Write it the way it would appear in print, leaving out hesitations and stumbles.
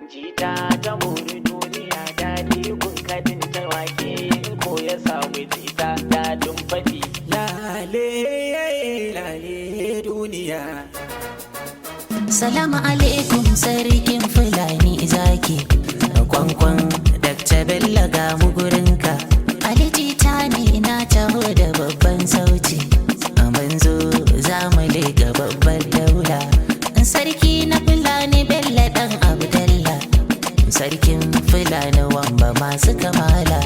Jita ta muri duniya daɗi gun kadin ta wake ko ya samu jita daɗin faɗi. Lale lale duniya. Salamu alaikum sarkin Fulani zaki. Kwankwan Dr. Bello ga mu gurinka. Ali jita ne na taho da babban sauti. Manzo za mu lega babbar daula. Sarki na Fulani Bello dan Abdallah. Sarkin Fulani wamba masu kamala.